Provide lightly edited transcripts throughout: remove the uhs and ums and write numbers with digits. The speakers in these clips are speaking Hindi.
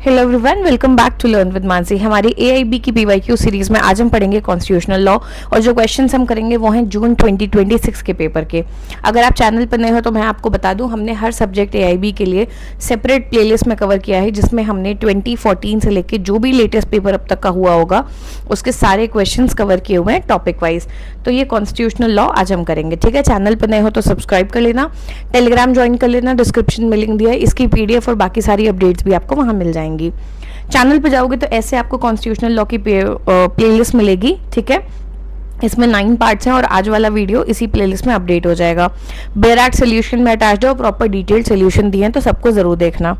Hello everyone, welcome back to learn with Mansi. हमारी एआईबी की पीवाईक्यू सीरीज में आज हम पढ़ेंगे कॉन्स्टिट्यूशनल लॉ और जो क्वेश्चंस हम करेंगे वो हैं जून 2026 के पेपर के। अगर आप चैनल पर नए हो तो मैं आपको बता दूं, हमने हर सब्जेक्ट एआईबी के लिए सेपरेट प्लेलिस्ट में कवर किया है, जिसमें हमने 2014 से लेकर जो भी लेटेस्ट पेपर अब तक का हुआ होगा उसके सारे क्वेश्चन कवर किए हुए हैं टॉपिक वाइज। तो ये कॉन्स्टिट्यूशनल लॉ आज हम करेंगे, ठीक है। चैनल पर नए हो तो सब्सक्राइब कर लेना, टेलीग्राम ज्वाइन कर लेना, डिस्क्रिप्शन में लिंक दिया है, इसकी पीडीएफ और बाकी सारी अपडेट्स भी आपको वहां मिल जाएंगी। चैनल पे जाओगे तो ऐसे आपको कॉन्स्टिट्यूशनल लॉ की प्लेलिस्ट मिलेगी, ठीक है। इसमें 9 पार्ट्स हैं और आज वाला वीडियो इसी प्लेलिस्ट में अपडेट हो जाएगा। बेयर एक्ट सोल्यूशन में अटैच्ड है और प्रॉपर डिटेल्ड सोल्यूशन दिए हैं, तो सबको जरूर देखना।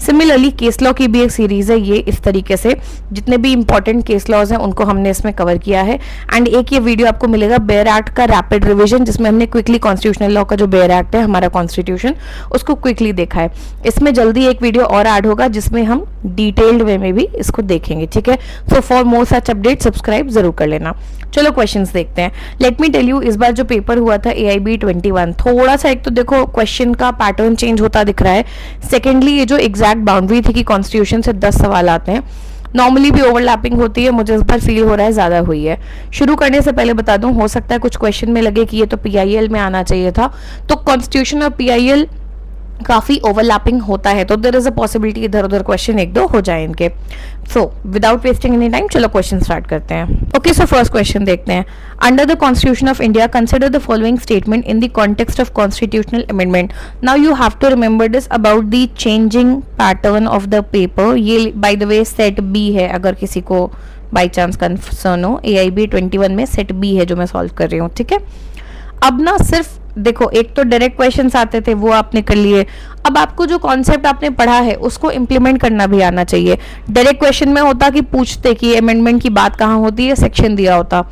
सिमिलरली केस लॉ की भी एक सीरीज है, ये इस तरीके से जितने भी इंपॉर्टेंट केस लॉज हैं उनको हमने इसमें कवर किया है। एंड एक ये वीडियो आपको मिलेगा बेयर एक्ट का रैपिड रिविजन, जिसमें हमने क्विकली कॉन्स्टिट्यूशनल लॉ का जो बेयर एक्ट है हमारा कॉन्स्टिट्यूशन, उसको क्विकली देखा है। इसमें जल्दी एक वीडियो और ऐड होगा जिसमें हम डिटेल्ड वे में भी इसको देखेंगे, ठीक है। So for more such update subscribe जरूर कर लेना। चलो क्वेश्चंस देखते हैं। लेट मी टेल यू, इस बार जो पेपर हुआ था एआईबी 21, थोड़ा सा एक तो देखो क्वेश्चन का पैटर्न चेंज होता दिख रहा है। सेकेंडली ये जो एग्जैक्ट बाउंड्री थी कि कॉन्स्टिट्यूशन से 10 सवाल आते हैं, नॉर्मली भी ओवरलैपिंग होती है, मुझे इस बार फील हो रहा है ज्यादा हुई है। शुरू करने से पहले बता दूं, हो सकता है कुछ क्वेश्चन में लगे कि ये तो पीआईएल में आना चाहिए था, तो कॉन्स्टिट्यूशन और पीआईएल काफी ओवरलैपिंग होता है, तो देयर इज अ पॉसिबिलिटी इधर उधर क्वेश्चन एक दो हो जाए इनके। So without wasting any time चलो क्वेश्चन स्टार्ट करते हैं। ओके, सो फर्स्ट क्वेश्चन देखते हैं। Under the constitution of India consider the following statement in the context of constitutional amendment. Now you have to remember this about the changing pattern of the paper. ये by the way set B है, अगर किसी को बाई चांस कंसर्न हो। एआईबी 21 में सेट बी है जो मैं सॉल्व कर रही हूँ, ठीक है। अब ना सिर्फ देखो, एक तो डायरेक्ट क्वेश्चंस आते थे वो आपने कर लिए, अब आपको जो कॉन्सेप्ट आपने पढ़ा है उसको इम्प्लीमेंट करना भी आना चाहिए। डायरेक्ट क्वेश्चन में होता कि पूछते कि अमेंडमेंट की बात कहाँ होती है, सेक्शन दिया होता।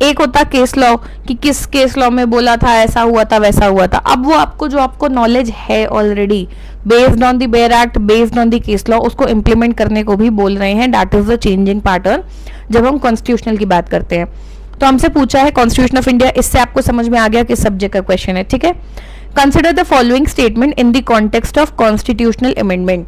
एक होता केस लॉ कि किस केस लॉ में बोला था, ऐसा हुआ था वैसा हुआ था। अब वो आपको जो आपको नॉलेज है already based on the bare act, based on the case law, उसको इम्प्लीमेंट करने को भी बोल रहे हैं। That is the changing pattern जब हम कॉन्स्टिट्यूशनल की बात करते हैं। तो हमसे पूछा है कॉन्स्टिट्यूशन ऑफ इंडिया, इससे आपको समझ में आ गया किस सब्जेक्ट का क्वेश्चन है, ठीक है। Consider the following statement in the context of constitutional amendment,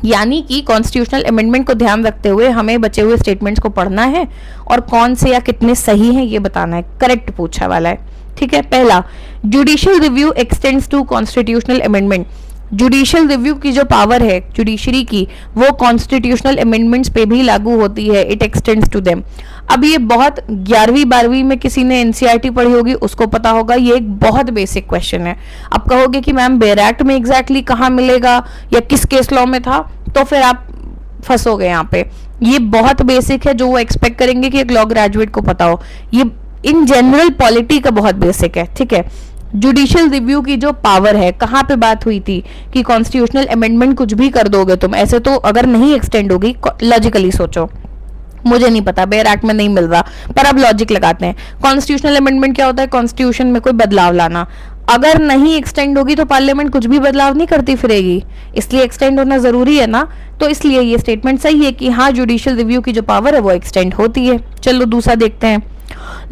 यानी कि कॉन्स्टिट्यूशनल अमेंडमेंट को ध्यान रखते हुए हमें बचे हुए स्टेटमेंट्स को पढ़ना है और कौन से या कितने सही हैं ये बताना है। करेक्ट पूछा वाला है, ठीक है। पहला, judicial review extends to constitutional amendment. Judicial review की जो पावर है जुडिशरी की, वो कॉन्स्टिट्यूशनल अमेंडमेंट्स पे भी लागू होती है। It extends to them. अब ये बहुत 11वीं 12वीं में किसी ने एनसीईआरटी पढ़ी होगी उसको पता होगा, ये एक बहुत बेसिक क्वेश्चन है। अब कहोगे कि मैम बेयर एक्ट में एग्जैक्टली कहाँ मिलेगा या किस केस लॉ में था, तो फिर आप फंसोगे यहाँ पे। ये बहुत बेसिक है, जो वो एक्सपेक्ट करेंगे कि एक लॉ ग्रेजुएट को पता हो। ये इन जनरल पॉलिटी का बहुत बेसिक है, ठीक है। जुडिशियल रिव्यू की जो पावर है, कहाँ पे बात हुई थी कि कॉन्स्टिट्यूशनल अमेंडमेंट कुछ भी कर दोगे तुम, ऐसे तो अगर नहीं एक्सटेंड होगी, लॉजिकली सोचो, मुझे नहीं पता बेयर एक्ट में नहीं मिल रहा, पर अब लॉजिक लगाते हैं। कॉन्स्टिट्यूशनल अमेंडमेंट क्या होता है? कॉन्स्टिट्यूशन में कोई बदलाव लाना। अगर नहीं एक्सटेंड होगी तो पार्लियामेंट कुछ भी बदलाव नहीं करती फिरेगी, इसलिए एक्सटेंड होना जरूरी है ना। तो इसलिए ये स्टेटमेंट सही है कि हाँ, जुडिशियल रिव्यू की जो पावर है वो एक्सटेंड होती है। चलो दूसरा देखते हैं।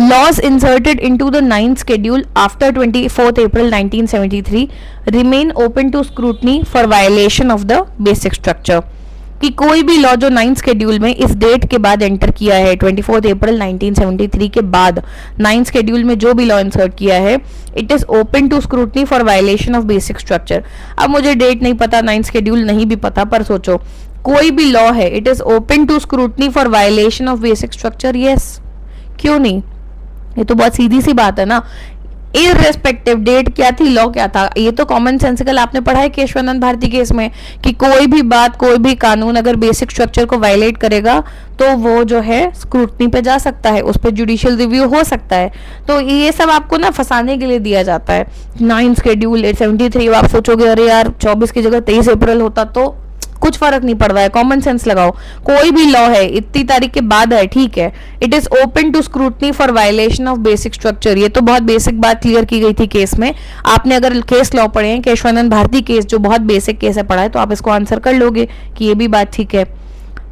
Laws inserted into the 9th schedule after 24th April 1973 remain open to scrutiny for violation of the basic structure। कि कोई भी लॉ जो 9th शेड्यूल में इस डेट के बाद एंटर किया है, 24 अप्रैल 1973 के बाद 9th शेड्यूल में जो भी लॉ इंसर्ट किया है, it is open to scrutiny for violation of basic structure. अब मुझे डेट नहीं पता, 9th शेड्यूल नहीं भी पता, पर सोचो कोई भी लॉ है, it is open to scrutiny for violation of basic structure. Yes, क्यों नहीं? ये तो बहुत सीधी सी बात है ना। इररेस्पेक्टिव डेट क्या थी, लॉ क्या था, ये तो कॉमन सेंसिकल आपने पढ़ा है केशवानंद भारती केस में कि कोई भी बात, कोई भी कानून अगर बेसिक स्ट्रक्चर को वायलेट करेगा तो वो जो है स्क्रूटनी पे जा सकता है, उस पर जुडिशियल रिव्यू हो सकता है। तो ये सब आपको ना फंसाने के लिए दिया जाता है। 9th शेड्यूल 873, आप सोचोगे अरे यार 24 की जगह 23 अप्रैल होता तो कुछ फर्क नहीं पड़ रहा है, कॉमन सेंस लगाओ। कोई भी लॉ है इतनी तारीख के बाद है, ठीक है, it is open to scrutiny for violation of basic structure. ये तो बहुत बेसिक बात क्लियर की गई थी केस में। आपने अगर केस लॉ पढ़े हैं, केशवानंद भारती केस जो बहुत बेसिक केस है पढ़ा है, तो आप इसको आंसर कर लोगे कि ये भी बात ठीक है।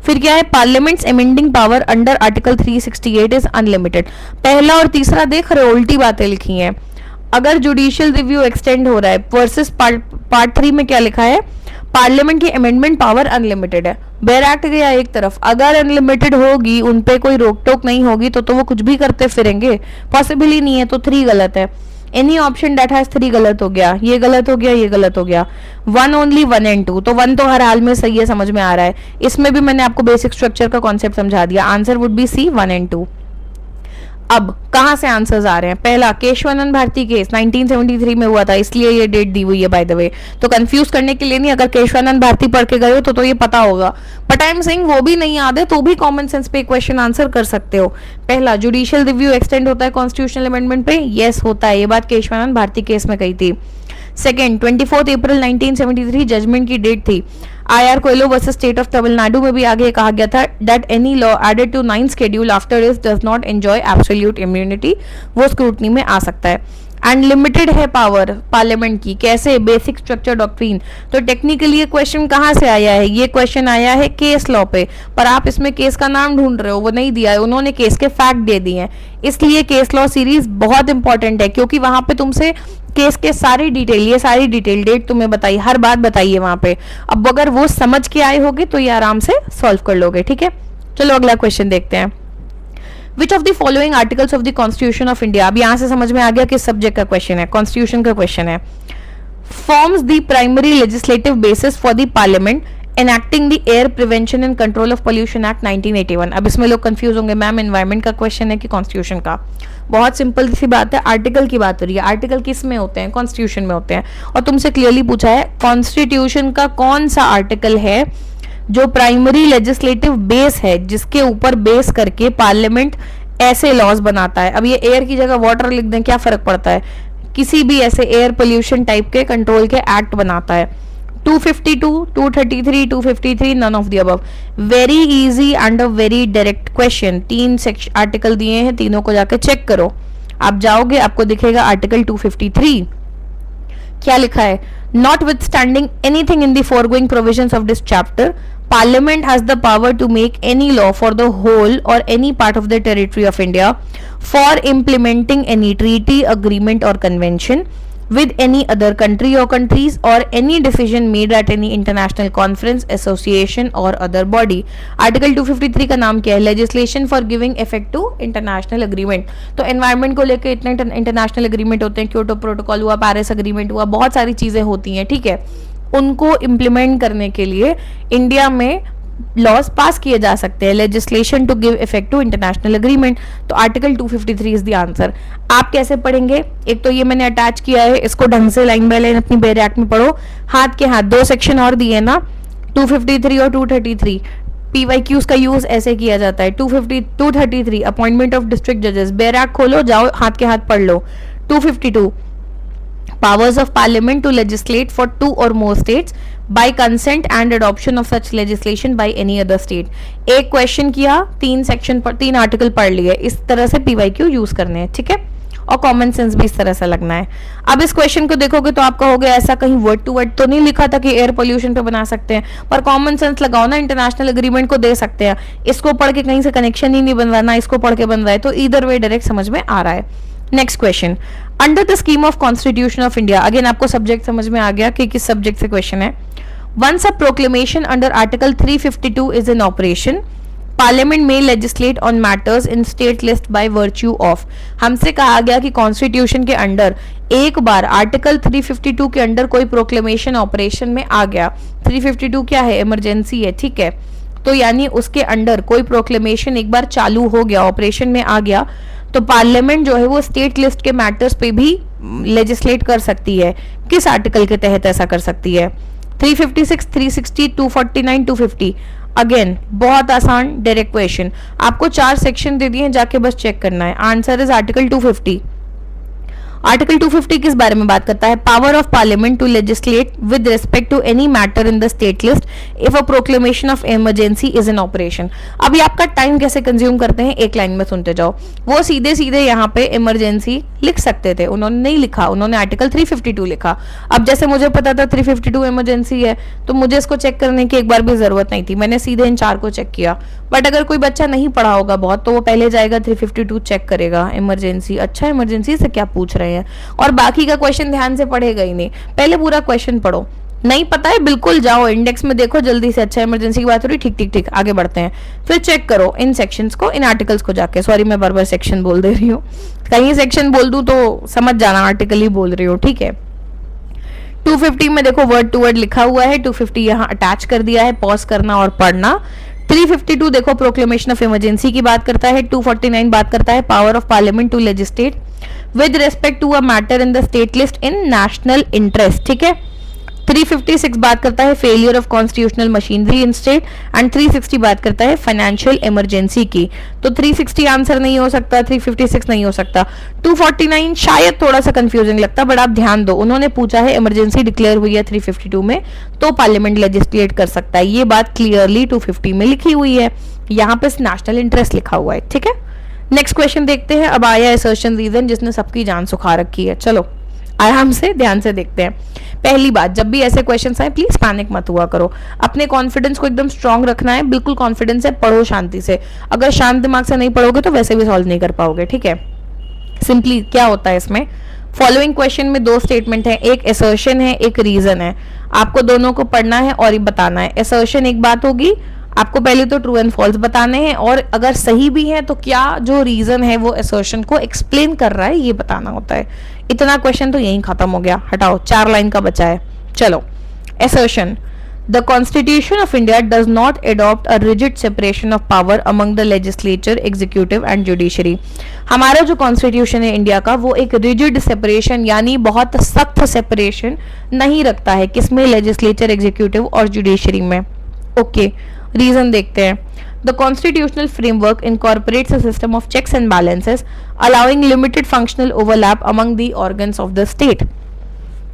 फिर क्या है? Parliaments amending power under article 368 is unlimited. पहला और तीसरा देख रहे हो, उल्टी बातें लिखी हैं। अगर जुडिशियल रिव्यू एक्सटेंड हो रहा है वर्सेस पार्ट 3 में क्या लिखा है, पार्लियामेंट की अमेंडमेंट पावर अनलिमिटेड है। बेयर एक्ट गया एक तरफ, अगर अनलिमिटेड होगी, उन पे कोई रोक टोक नहीं होगी तो वो कुछ भी करते फिरेंगे, पॉसिबल ही नहीं है। तो 3 गलत है। एनी ऑप्शन डेट हैज 3 गलत हो गया, ये गलत हो गया, ये गलत हो गया। 1 ओनली 1 एंड 2, तो 1 तो हर हाल में सही है, समझ में आ रहा है। इसमें भी मैंने आपको बेसिक स्ट्रक्चर का कॉन्सेप्ट समझा दिया। Answer would be C 1 and 2। अब कहां से आंसर्स आ रहे हैं? पहला केशवानंद भारती केस 1973 में हुआ था, इसलिए ये डेट दी हुई है बाय द वे, तो कंफ्यूज करने के लिए नहीं। अगर केशवानंद भारती पढ़ के गए हो तो ये पता होगा, बट आई एम सेइंग वो भी नहीं याद है तो भी कॉमन सेंस पे क्वेश्चन आंसर कर सकते हो। पहला, जुडिशियल रिव्यू एक्सटेंड होता है कॉन्स्टिट्यूशनल अमेंडमेंट पे? यस होता है, ये बात केशवानंद भारती केस में कही थी। सेकेंड, 24 अप्रैल 1973 जजमेंट की डेट थी। IR Coelho versus state of Tamil Nadu में भी आगे कहा गया था that any law added to 9th schedule after this does not enjoy absolute immunity, वो स्क्रूटनी में आ सकता है। एंड लिमिटेड है पावर पार्लियामेंट की, कैसे? Basic structure doctrine. तो टेक्निकली ये क्वेश्चन कहाँ से आया है? ये क्वेश्चन आया है केस लॉ पे, पर आप इसमें केस का नाम ढूंढ रहे हो, वो नहीं दिया है उन्होंने, केस के फैक्ट दे दिए हैं। इसलिए केस लॉ सीरीज बहुत इंपॉर्टेंट है, क्योंकि वहां पे तुमसे केस के सारी डिटेल, ये सारी डिटेल डेट तुम्हें बताई, हर बात बताइए वहां पे। अब अगर वो समझ के आए होगे तो ये आराम से सॉल्व कर लोगे, ठीक है। चलो अगला क्वेश्चन देखते हैं। विच of the following articles of the constitution of India, अब यहां से समझ में आ गया किस सब्जेक्ट का क्वेश्चन है, कॉन्स्टिट्यूशन का क्वेश्चन है। Forms the primary legislative basis for the parliament enacting the air prevention and control of pollution act 1981। अब इसमें लोग कंफ्यूज होंगे, मैम एनवायरमेंट का क्वेश्चन है कि कॉन्स्टिट्यूशन का? बहुत सिंपल सी बात है, आर्टिकल की बात हो रही है। आर्टिकल किस में होते हैं? कॉन्स्टिट्यूशन में होते हैं। और तुमसे क्लियरली पूछा है कॉन्स्टिट्यूशन का कौन सा आर्टिकल है जो प्राइमरी लेजिस्लेटिव बेस है, जिसके ऊपर बेस करके पार्लियामेंट ऐसे लॉज बनाता है। अब ये एयर की जगह वाटर लिख दें, क्या फर्क पड़ता है? किसी भी ऐसे एयर पोल्यूशन टाइप के कंट्रोल के एक्ट बनाता है। 252, 233, 253, none of the above. Very easy and a very direct question. 3 section article दिए हैं, तीनों को जाके चेक करो। आप जाओगे आपको दिखेगा आर्टिकल 253, क्या लिखा है? Notwithstanding anything in the foregoing provisions of this chapter, Parliament has the power to make any law for the whole or any part of the territory of India for implementing any treaty, agreement or convention with any other country or countries or any decision made at any international conference, association or other body. Article 253 का नाम क्या है? Legislation for giving effect to international agreement. तो एनवायरनमेंट को लेकर इतने इंटरनेशनल एग्रीमेंट होते हैं, क्योटो प्रोटोकॉल हुआ, पेरिस एग्रीमेंट हुआ, बहुत सारी चीजें होती हैं, ठीक है। उनको इम्प्लीमेंट करने के लिए इंडिया में लॉज पास किए जा सकते हैं, legislation to give effect to international agreement. तो आर्टिकल 253 इज द आंसर। आप कैसे पढ़ेंगे? एक तो ये मैंने अटैच किया है, इसको ढंग से लाइन बाय लाइन अपनी बेयर एक्ट में पढ़ो, हाथ के हाथ। 2 सेक्शन और दिए ना, 253 और 233। PYQs का यूज ऐसे किया जाता है। 233 अपॉइंटमेंट ऑफ डिस्ट्रिक्ट जजेस, बेयर एक्ट खोलो, जाओ हाथ के हाथ पढ़ लो। 252 powers of parliament to legislate for 2 or more states by consent and adoption of such legislation by any other state। एक क्वेश्चन किया, 3 सेक्शन पर 3 आर्टिकल पढ़ लिए, इस तरह से PYQ यूज करने हैं, ठीक है। और कॉमन सेंस भी इस तरह से लगना है। अब इस क्वेश्चन को देखोगे तो आप कहोगे ऐसा कहीं वर्ड टू वर्ड तो नहीं लिखा था कि एयर पोल्यूशन पे बना सकते हैं, पर कॉमन सेंस लगाओ ना, इंटरनेशनल एग्रीमेंट को दे सकते हैं। इसको पढ़ के कहीं से कनेक्शन ही नहीं बन रहा, ना इसको पढ़ के बन रहा है, तो इधर वे डायरेक्ट समझ में आ रहा है। Next question, under the scheme of constitution of India, again आपको सब्जेक्ट समझ में आ गया कि किस सब्जेक्ट से क्वेश्चन है। Once a proclamation under article 352 is in operation, parliament may legislate on matters in state list by virtue of. हमसे कहा गया कि कॉन्स्टिट्यूशन के अंडर एक बार आर्टिकल 352 के अंडर कोई प्रोक्लेमेशन ऑपरेशन में आ गया। 352 क्या है? इमरजेंसी है, ठीक है। तो यानी उसके अंडर कोई प्रोक्लेमेशन एक बार चालू हो गया, ऑपरेशन में आ गया, तो पार्लियामेंट जो है वो स्टेट लिस्ट के मैटर्स पे भी लेजिस्लेट कर सकती है। किस आर्टिकल के तहत ऐसा कर सकती है? 356, 360, 249, 250। अगेन बहुत आसान डायरेक्ट क्वेश्चन, आपको 4 सेक्शन दे दिए, जाके बस चेक करना है। Answer is article 250। आर्टिकल 250 किस बारे में बात करता है? Power of parliament to legislate with respect to any matter in the state list if a proclamation of emergency is in operation. अभी आपका टाइम कैसे कंज्यूम करते हैं, एक लाइन में सुनते जाओ। वो सीधे सीधे यहाँ पे इमरजेंसी लिख सकते थे, उन्होंने नहीं लिखा, उन्होंने आर्टिकल 352 लिखा। अब जैसे मुझे पता था 352 इमरजेंसी है, तो मुझे इसको चेक करने की एक बार भी जरूरत नहीं थी, मैंने सीधे इन 4 को चेक किया। बट अगर कोई बच्चा नहीं पढ़ा होगा बहुत, तो वो पहले जाएगा 352 चेक करेगा, इमरजेंसी, अच्छा इमरजेंसी से क्या पूछ रहे हैं हैं, और बाकी का क्वेश्चन ध्यान से पढ़ेगा ही नहीं। पहले पूरा क्वेश्चन पढ़ो, नहीं पता है बिल्कुल जाओ इंडेक्स में देखो जल्दी से। अच्छा इमरजेंसी की बात हो रही, ठीक ठीक ठीक, आगे बढ़ते हैं। फिर चेक करो इन सेक्शंस को, इन आर्टिकल्स को जाके। सॉरी मैं बार बार सेक्शन बोल दे रही हूँ, कहीं सेक्शन बोल दूं तो समझ जाना आर्टिकल ही बोल रही हूँ, ठीक है। 250 में देखो वर्ड टू वर्ड लिखा हुआ है, 250 यहाँ अटैच कर दिया है, पॉज करना और पढ़ना। 352 देखो प्रोक्लेमेशन ऑफ इमरजेंसी की बात करता है। 249 बात करता है power of parliament to legislate with respect to a matter in the state list in national interest, ठीक है। 356 बात करता है failure of constitutional machinery in state, and 360 बात करता है फाइनेंशियल इमरजेंसी की। तो 360 आंसर नहीं हो सकता, 356 नहीं हो सकता। 249 शायद थोड़ा सा कंफ्यूजिंग लगता, बट आप ध्यान दो, उन्होंने पूछा है इमरजेंसी डिक्लेयर हुई है 352 में तो पार्लियामेंट लेजिस्लेट कर सकता है, ये बात क्लियरली 250 में लिखी हुई है, यहाँ पे नेशनल इंटरेस्ट लिखा हुआ है, ठीक है। नेक्स्ट क्वेश्चन देखते हैं। अब आया असर्शन रीजन जिसने सबकी जान सुखा रखी है। चलो आराम से ध्यान से देखते हैं। पहली बात, जब भी ऐसे क्वेश्चंस आए प्लीज पैनिक मत हुआ करो, अपने कॉन्फिडेंस को एकदम स्ट्रांग रखना है, बिल्कुल कॉन्फिडेंस से पढ़ो शांति से। अगर शांत दिमाग से नहीं पढ़ोगे तो वैसे भी सॉल्व नहीं कर पाओगे, ठीक है। सिंपली क्या होता है इसमें, फॉलोइंग क्वेश्चन में दो स्टेटमेंट है, एक असर्शन है एक रीजन है, आपको दोनों को पढ़ना है और ये बताना है। असर्शन एक बात होगी, आपको पहले तो ट्रू एंड फॉल्स बताने हैं, और अगर सही भी है तो क्या जो रीजन है वो असर्शन को एक्सप्लेन कर रहा है ये बताना होता है। इतना क्वेश्चन तो यहीं खत्म हो गया, हटाओ 4 लाइन का बचा है। चलो assertion, the constitution of India does not adopt a rigid separation of power among the legislature, executive and judiciary. हमारा जो कॉन्स्टिट्यूशन है इंडिया का वो एक रिजिड सेपरेशन यानी बहुत सख्त सेपरेशन नहीं रखता है, किसमें, लेजिस्लेचर, एग्जीक्यूटिव और जुडिशरी में। ओके रीजन देखते हैं। The constitutional framework incorporates a system of checks and balances, allowing limited functional overlap among the organs of the state.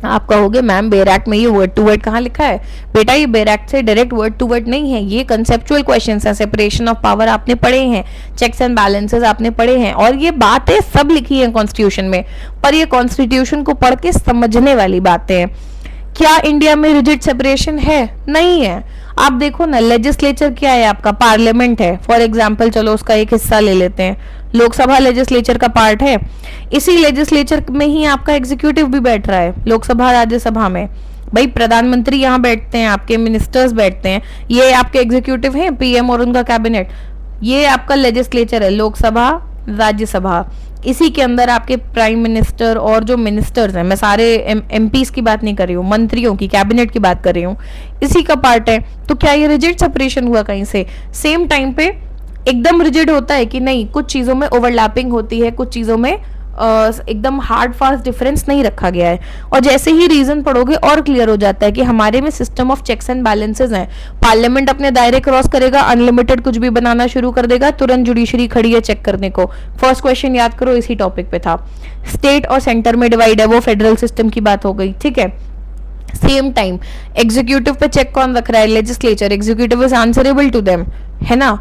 आप कहोगे मैम बेयर एक्ट में ये वर्ड टू वर्ड कहाँ लिखा है? बेटा ये बेयर एक्ट से डायरेक्ट वर्ड टू वर्ड नहीं है, ये कंसेप्चुअल क्वेश्चंस हैं। सेपरेशन ऑफ पावर आपने पढ़े हैं, चेक्स एंड बैलेंसेस आपने पढ़े हैं, और ये बातें सब लिखी है कॉन्स्टिट्यूशन में, पर ये कॉन्स्टिट्यूशन को पढ़ के समझने वाली बातें हैं। क्या इंडिया में रिजिड सेपरेशन है? नहीं है। आप देखो ना, लेजिस्लेचर क्या है आपका, पार्लियामेंट है। फॉर एग्जांपल चलो उसका एक हिस्सा ले लेते हैं, लोकसभा लेजिस्लेचर का पार्ट है, इसी लेजिस्लेचर में ही आपका एग्जीक्यूटिव भी बैठ रहा है, लोकसभा राज्यसभा में। भाई प्रधानमंत्री यहाँ बैठते हैं, आपके मिनिस्टर्स बैठते हैं, ये आपके एग्जीक्यूटिव हैं, पीएम और उनका कैबिनेट। ये आपका लेजिस्लेचर है, लोकसभा राज्यसभा, इसी के अंदर आपके प्राइम मिनिस्टर और जो मिनिस्टर्स हैं, मैं सारे एमपीज की बात नहीं कर रही हूँ, मंत्रियों की, कैबिनेट की बात कर रही हूँ, इसी का पार्ट है। तो क्या ये रिजिड सेपरेशन हुआ कहीं से? सेम टाइम पे एकदम रिजिड होता है कि नहीं, कुछ चीजों में ओवरलैपिंग होती है, कुछ चीजों में एकदम हार्ड फास्ट डिफरेंस नहीं रखा गया है। और जैसे ही रीजन पढ़ोगे और क्लियर हो जाता है कि हमारे में system of checks and balances हैं। पार्लियामेंट अपने दायरे क्रॉस करेगा, अनलिमिटेड कुछ भी बनाना शुरू कर देगा, तुरंत जुडिशरी खड़ी है चेक करने को। फर्स्ट क्वेश्चन याद करो, इसी टॉपिक पे था। स्टेट और सेंटर में डिवाइड है, वो फेडरल सिस्टम की बात हो गई, ठीक है। सेम टाइम एग्जीक्यूटिव पे चेक कौन रख रहा है? Legislature. Executive is answerable to them, है ना,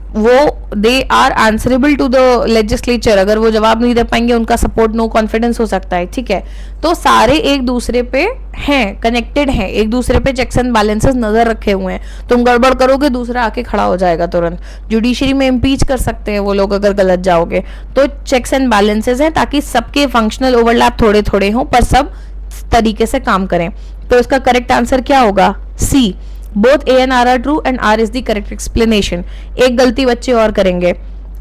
वो they are answerable to the legislature. अगर वो जवाब नहीं दे पाएंगे, उनका सपोर्ट नो कॉन्फिडेंस हो सकता है, ठीक है। तो सारे एक दूसरे पे हैं, कनेक्टेड हैं, एक दूसरे पे चेक्स एंड बैलेंसेस नजर रखे हुए हैं। तुम गड़बड़ करोगे, दूसरा आके खड़ा हो जाएगा तुरंत। जुडिशरी में इम्पीच कर सकते हैं वो लोग अगर गलत जाओगे। तो चेक्स एंड बैलेंसेस हैं ताकि सबके फंक्शनल ओवरलैप थोड़े थोड़े हों, पर सब तरीके से काम करें। तो इसका करेक्ट आंसर क्या होगा? C. Both A and R are true and R is the correct explanation. एक गलती बच्चे और करेंगे,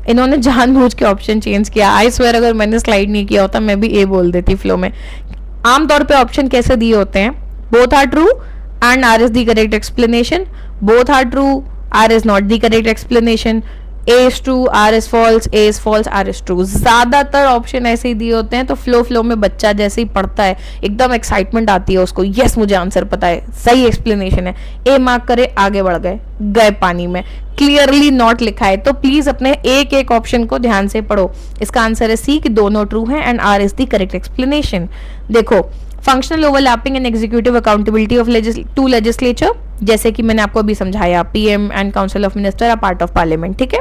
इन्होंने जानबूझ के ऑप्शन चेंज किया। आई स्वेयर अगर मैंने स्लाइड नहीं किया होता मैं भी ए बोल देती फ्लो में। आमतौर पे ऑप्शन कैसे दिए होते हैं? Both are true and R is the correct explanation, both are true, R is not the correct explanation, A is true, R is false, A is false, R is true। ज्यादातर ऑप्शन ऐसे ही दिए होते हैं, तो फ्लो में बच्चा जैसे ही पढ़ता है एकदम एक्साइटमेंट आती है उसको, यस मुझे आंसर पता है, सही एक्सप्लेनेशन है, ए मार्क करे, आगे बढ़ गए पानी में। क्लियरली नॉट लिखा है, तो प्लीज अपने एक एक ऑप्शन को ध्यान से पढ़ो। इसका आंसर है सी कि दोनों ट्रू हैं and R is the correct explanation. देखो functional overlapping and executive accountability of to legislature, जैसे कि मैंने आपको अभी समझाया, PM and council of minister are part of parliament, ठीक है।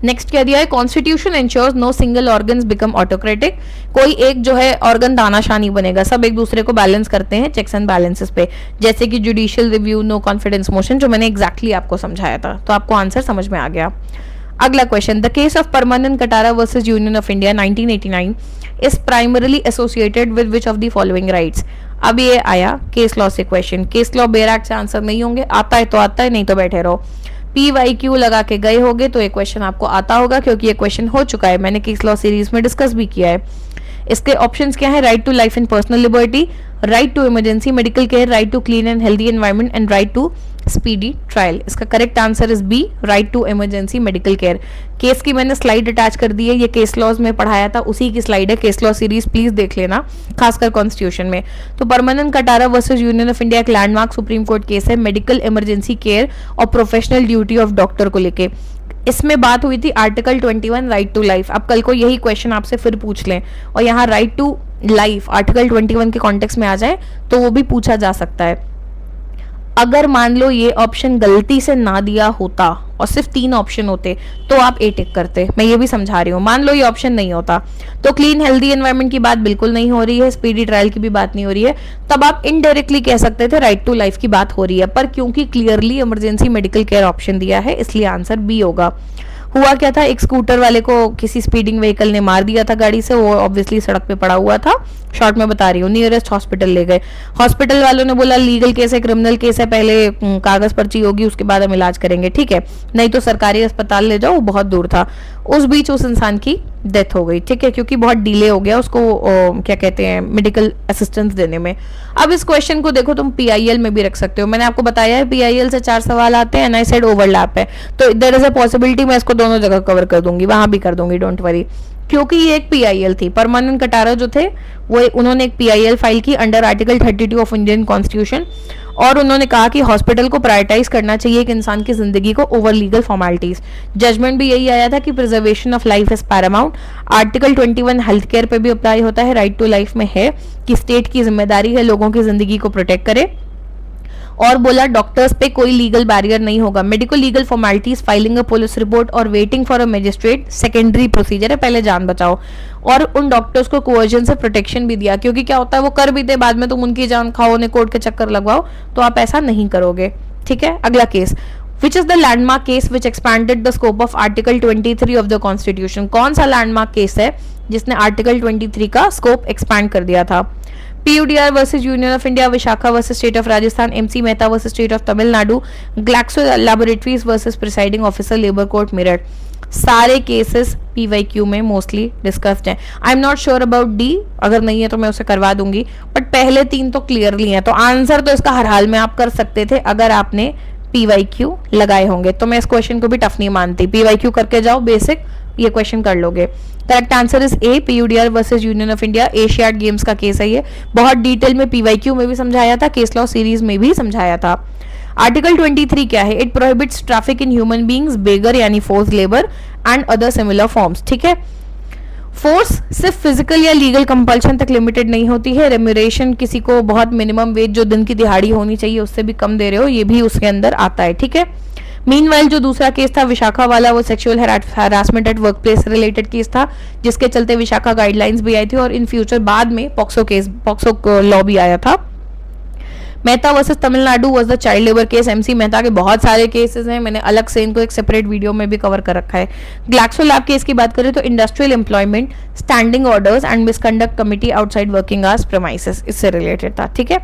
नेक्स्ट क्या दिया है? Constitution ensures no single organs become autocratic. कोई एक जो है ऑर्गन तानाशाह नहीं बनेगा, सब एक दूसरे को बैलेंस करते हैं चेक्स एंड बैलेंसेस पे, जैसे कि judicial review, no confidence motion, जो मैंने एग्जैक्टली आपको समझाया था। तो आपको आंसर समझ में आ गया। अगला question, the case of Paramanand Katara versus union of India 1989 is primarily associated with which of the following rights. अब ये आया केस लॉ से question, case law bare act से आंसर नहीं होंगे, आता है तो आता है, नहीं तो बैठे रहो। PYQ लगा के गए होगे तो ये क्वेश्चन आपको आता होगा, क्योंकि ये क्वेश्चन हो चुका है, मैंने केस लॉ सीरीज में डिस्कस भी किया है। इसके ऑप्शंस क्या है? Right to life and personal liberty, right to emergency medical care, right to clean and healthy environment and right to speedy trial. इसका correct answer is B, right to emergency medical care. Case की मैंने स्लाइड अटैच कर दी है, ये केस लॉज में पढ़ाया था उसी की स्लाइड है, केस लॉ सीरीज प्लीज देख लेना, खासकर कॉन्स्टिट्यूशन में। तो Parmanand Katara versus union of India एक लैंडमार्क सुप्रीम कोर्ट केस है मेडिकल इमरजेंसी केयर और प्रोफेशनल ड्यूटी ऑफ डॉक्टर को लेके। इसमें बात हुई थी आर्टिकल 21 राइट टू लाइफ। अब कल को यही क्वेश्चन आपसे फिर पूछ लें और यहाँ राइट टू लाइफ आर्टिकल 21 के कॉन्टेक्स्ट में आ जाए तो वो भी पूछा जा सकता है। अगर मान लो ये ऑप्शन गलती से ना दिया होता और सिर्फ 3 ऑप्शन होते तो आप ए टिक करते, मैं ये भी समझा रही हूँ। मान लो ये ऑप्शन नहीं होता तो क्लीन हेल्दी एनवायरनमेंट की बात बिल्कुल नहीं हो रही है, स्पीडी ट्रायल की भी बात नहीं हो रही है, तब आप इनडायरेक्टली कह सकते थे राइट टू लाइफ की बात हो रही है। पर क्योंकि clearly emergency medical care option दिया है इसलिए आंसर बी होगा। हुआ क्या था, एक स्कूटर वाले को किसी स्पीडिंग व्हीकल ने मार दिया था गाड़ी से, वो ऑब्वियसली सड़क पे पड़ा हुआ था, शॉर्ट में बता रही हूँ। नियरेस्ट हॉस्पिटल ले गए, हॉस्पिटल वालों ने बोला लीगल केस है, क्रिमिनल केस है, पहले कागज पर्ची होगी उसके बाद हम इलाज करेंगे, ठीक है, नहीं तो सरकारी अस्पताल ले जाओ, वो बहुत दूर था। उस बीच उस इंसान की डेथ हो गई, ठीक है, क्योंकि बहुत डिले हो गया उसको क्या कहते हैं मेडिकल असिस्टेंस देने में। अब इस क्वेश्चन को देखो तुम PIL में भी रख सकते हो, मैंने आपको बताया है PIL से 4 सवाल आते हैं, आई सेड ओवरलैप है, तो देयर इज अ पॉसिबिलिटी मैं इसको दोनों जगह कवर कर दूंगी, वहां भी कर दूंगी, डोंट वरी। क्योंकि ये एक PIL थी, परमानंद कटारा जो थे वो उन्होंने एक PIL फाइल की under article 32 of Indian constitution, और उन्होंने कहा कि हॉस्पिटल को प्रायोरिटाइज करना चाहिए एक इंसान की जिंदगी को ओवर लीगल फॉर्मेलिटीज। जजमेंट भी यही आया था कि preservation of life is Paramount. Article 21 health care पे भी अप्लाई होता है, राइट टू लाइफ में है कि स्टेट की जिम्मेदारी है लोगों की जिंदगी को प्रोटेक्ट करे, और बोला डॉक्टर्स पे कोई लीगल बैरियर नहीं होगा। Medical legal formalities, filing a police report और waiting for a magistrate secondary procedure है, पहले जान बचाओ। और उन डॉक्टर्स को कोवर्जन से प्रोटेक्शन भी दिया, क्योंकि क्या होता है वो कर भी दे, बाद में तुम उनकी जान खाओ, उन्हें कोर्ट के चक्कर लगवाओ, तो आप ऐसा नहीं करोगे, ठीक है। अगला case, which is the landmark case which expanded the scope of article 23 of the constitution. कौन सा लैंडमार्क केस है जिसने आर्टिकल 23 का स्कोप एक्सपैंड कर दिया था? PUDR versus union of India, Vishakha versus state of Rajasthan, MC Mehta versus state of Tamil Nadu, Glaxo laboratories versus presiding officer labour court Meerut. सारे केसेस PYQ में मोस्टली डिस्कस्ड हैं। I am not sure about D, अगर नहीं है तो मैं उसे करवा दूंगी, बट पहले 3 तो क्लियरली हैं, तो आंसर तो इसका हर हाल में आप कर सकते थे अगर आपने PYQ लगाए होंगे। तो मैं इस क्वेश्चन को भी टफ नहीं मानती, PYQ करके जाओ बेसिक, ये क्वेश्चन कर लोगे। Correct answer is a, PUDR versus union of India, Asiad games का केस है ये, बहुत डिटेल में PYQ में भी समझाया था, केस लॉ सीरीज में भी समझाया था। आर्टिकल 23 क्या है? It prohibits traffic in human beings, begar यानी force labour and other similar forms, ठीक है। फोर्स सिर्फ फिजिकल या लीगल कंपल्शन तक लिमिटेड नहीं होती है, रेम्यूनरेशन किसी को बहुत मिनिमम वेज जो दिन की दिहाड़ी होनी चाहिए उससे भी कम दे रहे हो, ये भी उसके अंदर आता है, ठीक है। मीनवाइल जो दूसरा केस था विशाखा वाला, वो sexual harassment at work place related case था, जिसके चलते विशाखा गाइडलाइंस भी आई थी और इन फ्यूचर बाद में पॉक्सो लॉ भी आया था। Mehta versus Tamil Nadu was the child labour case. MC Mehta के बहुत सारे केसेस हैं, मैंने अलग से इनको एक सेपरेट वीडियो में भी कवर कर रखा है। ग्लैक्सो लैब केस की बात करें तो industrial employment, standing orders and misconduct committee outside working hours premises, इससे रिलेटेड था, ठीक है।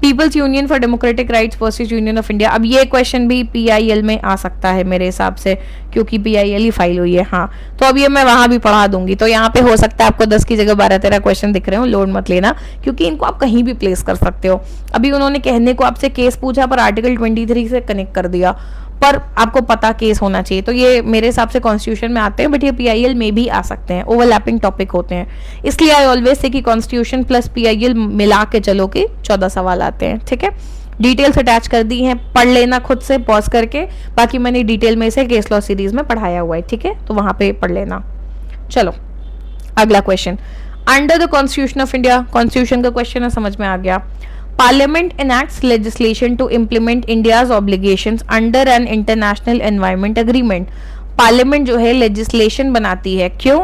People's union for democratic rights versus union of India, अब ये क्वेश्चन भी PIL में आ सकता है मेरे हिसाब से, क्योंकि PIL ही फाइल हुई है, हाँ, तो अब ये मैं वहां भी पढ़ा दूंगी, तो यहाँ पे हो सकता है आपको 10 की जगह 12-13 क्वेश्चन दिख रहे हो, लोड मत लेना, क्योंकि इनको आप कहीं भी प्लेस कर सकते हो। अभी उन्होंने कहने को आपसे केस पूछा पर आर्टिकल 23 से कनेक्ट कर दिया, पर आपको पता केस होना चाहिए, तो ये मेरे हिसाब से कॉन्स्टिट्यूशन में आते हैं, बट ये PIL में भी आ सकते हैं, ओवरलैपिंग टॉपिक होते हैं, इसलिए आई ऑलवेज से कि कॉन्स्टिट्यूशन प्लस PIL मिला के चलो कि 14 सवाल आते हैं, ठीक है। डिटेल्स अटैच कर दी हैं, पढ़ लेना खुद से पॉज करके, बाकी मैंने डिटेल में से केस लॉ सीरीज में पढ़ाया हुआ है, ठीक है, तो वहां पे पढ़ लेना। चलो अगला question, under the constitution of India, constitution का क्वेश्चन है, समझ में आ गया। Parliament enacts legislation to implement India's obligations under an international environment agreement. Parliament जो है legislation बनाती है, क्यों?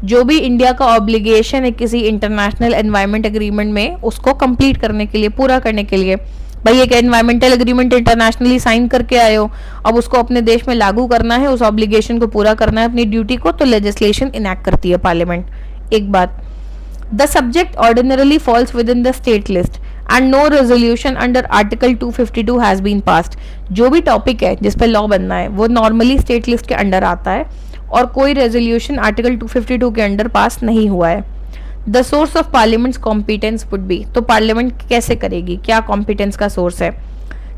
जो भी इंडिया का ऑब्लिगेशन है किसी इंटरनेशनल एनवायरमेंट एग्रीमेंट में, उसको कंप्लीट करने के लिए, पूरा करने के लिए। भाई एक एनवायरमेंटल एग्रीमेंट इंटरनेशनली साइन करके आए हो, अब उसको अपने देश में लागू करना है, उस ऑब्लिगेशन को पूरा करना है, अपनी ड्यूटी को, तो लेजिस्लेशन इनैक्ट करती है पार्लियामेंट। एक बात, The subject ordinarily falls within the state list and no resolution under Article 252 has been passed. जो भी टॉपिक है जिस पे लॉ बनना है वो नॉर्मली स्टेट लिस्ट के अंडर आता है और कोई रेजोल्यूशन आर्टिकल 252 के अंडर पास नहीं हुआ है. The source of parliaments competence would be, तो पार्लियामेंट कैसे करेगी, क्या कॉम्पिटेंस का सोर्स है.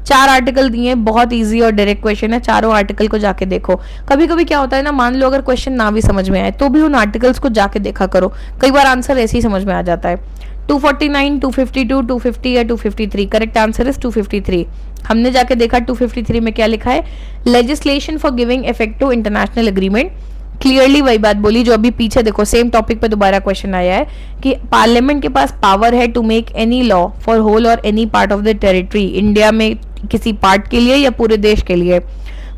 4 आर्टिकल दिए, बहुत इजी और डायरेक्ट क्वेश्चन है, चारों आर्टिकल को जाके देखो. कभी कभी क्या होता है ना, मान लो अगर क्वेश्चन ना भी समझ में आए तो भी उन आर्टिकल्स को जाके देखा करो, कई बार आंसर ऐसे ही समझ में आ जाता है. 249, 252, 250 या 253, करेक्ट आंसर इज 253. हमने जाके देखा 253 में क्या लिखा है, legislation for giving effect to international agreement. Clearly वही बात बोली जो अभी पीछे देखो सेम टॉपिक पे दोबारा क्वेश्चन आया है कि पार्लियामेंट के पास पावर है to make any law for whole और any part of the territory, India में किसी पार्ट के लिए या पूरे देश के लिए,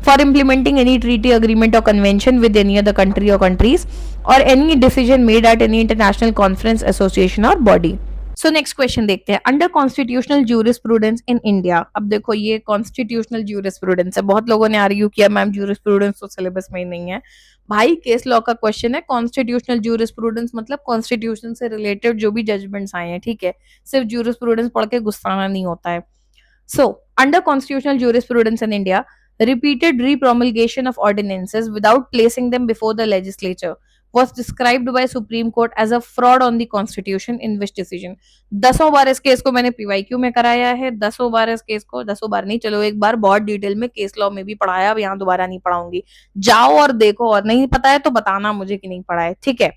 for implementing any treaty agreement और convention with any other country और कंट्रीज, और any decision made at any international conference, association और बॉडी. सो नेक्स्ट क्वेश्चन देखते हैं. Under constitutional jurisprudence in India. अब देखो ये कॉन्स्टिट्यूशनल ज्यूरिस्प्रूडेंस है, बहुत लोगों ने आर्ग्यू किया मैम ज्यूरिस्प्रूडेंस तो सिलेबस में ही नहीं है. भाई केस लॉ का क्वेश्चन है, कॉन्स्टिट्यूशनल ज्यूरिस्प्रूडेंस मतलब कॉन्स्टिट्यूशन से रिलेटेड जो भी जजमेंट्स आए हैं, ठीक है, सिर्फ ज्यूरिस्प्रूडेंस पढ़ के गुस्साना नहीं होता है. So, under constitutional jurisprudence in India, repeated repromulgation of ordinances without placing them before the legislature was described by Supreme Court as a fraud on the Constitution in which decision. 10 बार इस केस को मैंने PYQ में कराया है, 10 बार इस केस को, 10 बार नहीं, चलो एक बार बहुत डिटेल में केस लॉ में भी पढ़ाया, अब यहाँ दोबारा नहीं पढ़ाऊंगी. जाओ और देखो, और नहीं पता है तो बताना मुझे कि नहीं पढ़ा है, ठीक है.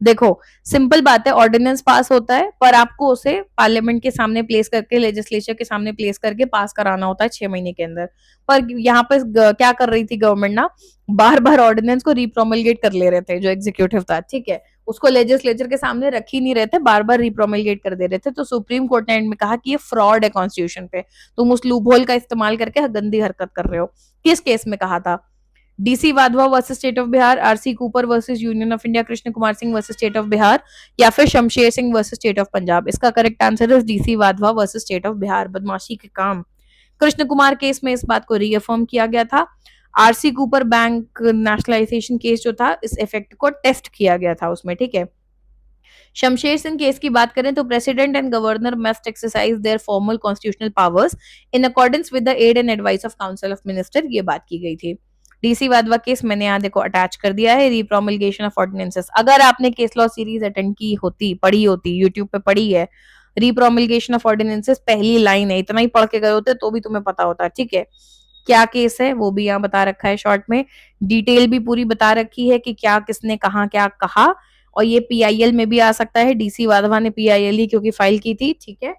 देखो सिंपल बात है, ऑर्डिनेंस पास होता है पर आपको उसे पार्लियामेंट के सामने प्लेस करके, लेजिस्लेचर के सामने प्लेस करके पास कराना होता है 6 महीने के अंदर. पर यहाँ पे क्या कर रही थी गवर्नमेंट ना, बार बार ऑर्डिनेंस को रिप्रोमलगेट कर ले रहे थे, जो एग्जीक्यूटिव था, ठीक है, उसको लेजिस्लेचर के सामने रख ही नहीं रहे थे, बार बार रिप्रोमलगेट कर दे रहे थे. तो सुप्रीम कोर्ट ने एंड में कहा कि ये फ्रॉड है कॉन्स्टिट्यूशन पे, तुम उस लूपहोल का इस्तेमाल करके गंदी हरकत कर रहे हो. किस केस में कहा था, DC Wadhwa versus state of Bihar, RC Cooper versus union of India, Krishna Kumar Singh versus state of Bihar, या फिर Shamsher Singh versus state of Punjab. इसका करेक्ट आंसर है DC Wadhwa versus state of Bihar. बदमाशी के काम. कृष्ण कुमार केस में इस बात को रीअफर्म किया गया था. RC Cooper bank nationalisation case जो था, इस इफेक्ट को टेस्ट किया गया था उसमें, ठीक है. शमशेर सिंह केस की बात करें तो president and governor must exercise their formal constitutional powers in accordance with the aid and advice of council of minister, ये बात की गई थी. डीसी वाधवा केस मैंने यहाँ देखो अटैच कर दिया है, रिप्रोमलगेशन ऑफ ऑर्डिनेंसेस. अगर आपने केस लॉ सीरीज अटेंड की होती, पढ़ी होती, यूट्यूब पे पढ़ी है, रिप्रोमलगेशन ऑफ ऑर्डिनेंसेस पहली लाइन है, इतना ही पढ़ के गए होते तो भी तुम्हें पता होता, ठीक है. क्या केस है वो भी यहाँ बता रखा है शॉर्ट में, डिटेल भी पूरी बता रखी है कि क्या किसने कहा क्या कहा, और ये पीआईएल में भी आ सकता है. डीसी वाधवा ने पीआईएल ही क्योंकि फाइल की थी, ठीक है.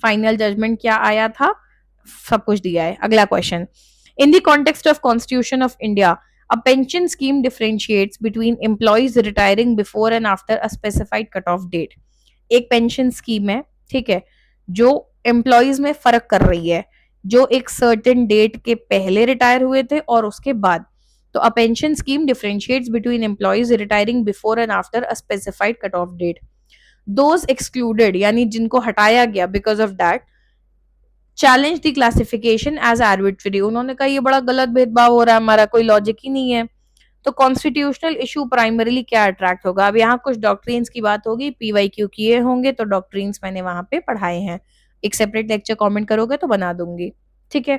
फाइनल जजमेंट क्या आया था, सब कुछ दिया है. अगला question, in the context of constitution of India, a pension scheme differentiates between employees retiring before and after a specified cut off date. एक पेंशन स्कीम है, ठीक है, जो एम्प्लॉयज में फर्क कर रही है, जो एक सर्टेन डेट के पहले रिटायर हुए थे और उसके बाद. तो a pension scheme differentiates between employees retiring before and after a specified cut off date. Those excluded यानी जिनको हटाया गया because of that, challenge the classification as arbitrary. उन्होंने कहा ये बड़ा गलत भेदभाव हो रहा है, हमारा कोई लॉजिक ही नहीं है. तो कॉन्स्टिट्यूशनल इशू प्राइमरीली क्या अट्रैक्ट होगा, अब यहाँ कुछ डॉक्ट्रिन्स की बात होगी, पीवाईक्यू किए होंगे तो डॉक्ट्रिन्स मैंने वहां पे पढ़ाए हैं, एक सेपरेट लेक्चर कमेंट करोगे तो बना दूंगी, ठीक है.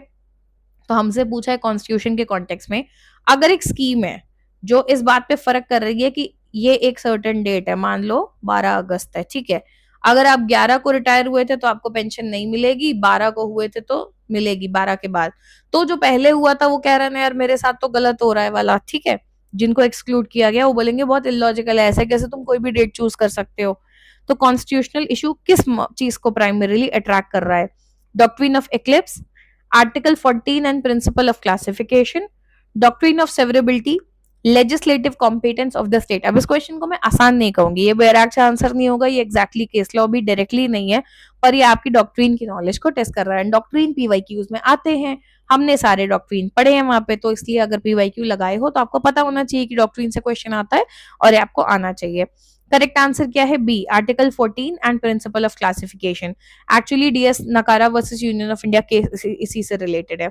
तो हमसे पूछा है कॉन्स्टिट्यूशन के कॉन्टेक्स्ट में, अगर एक स्कीम है जो इस बात पे फर्क कर रही है कि ये एक सर्टेन डेट है, मान लो 12 अगस्त है, ठीक है, अगर आप 11 को रिटायर हुए थे तो आपको पेंशन नहीं मिलेगी, 12 को हुए थे तो मिलेगी 12 के बाद. तो जो पहले हुआ था वो कह रहा है यार मेरे साथ तो गलत हो रहा है वाला, ठीक है, जिनको एक्सक्लूड किया गया वो बोलेंगे बहुत इलॉजिकल है, ऐसे कैसे तुम कोई भी डेट चूज कर सकते हो. तो कॉन्स्टिट्यूशनल इशू किस चीज को प्राइमरीली अट्रैक्ट कर रहा है, doctrine of eclipse, article 14 and principle of classification, doctrine of severability, legislative competence of the state. अब इस क्वेश्चन को मैं आसान नहीं कहूंगी, ये डायरेक्ट आंसर नहीं होगा, ये एग्जैक्टली केस लॉ भी डायरेक्टली नहीं है, पर ये आपकी डॉक्ट्रिन की नॉलेज को टेस्ट कर रहा है. डॉक्ट्रिन पीवाईक्यूज में आते हैं, हमने सारे डॉक्ट्रिन पढ़े हैं वहां पे, तो इसलिए अगर पीवाईक्यू लगाए हो तो आपको पता होना चाहिए कि डॉक्ट्रिन से क्वेश्चन आता है और ये आपको आना चाहिए. करेक्ट आंसर क्या है, B, article 14 and principle of classification. Actually D S Nakara versus union of India के इसी से रिलेटेड है.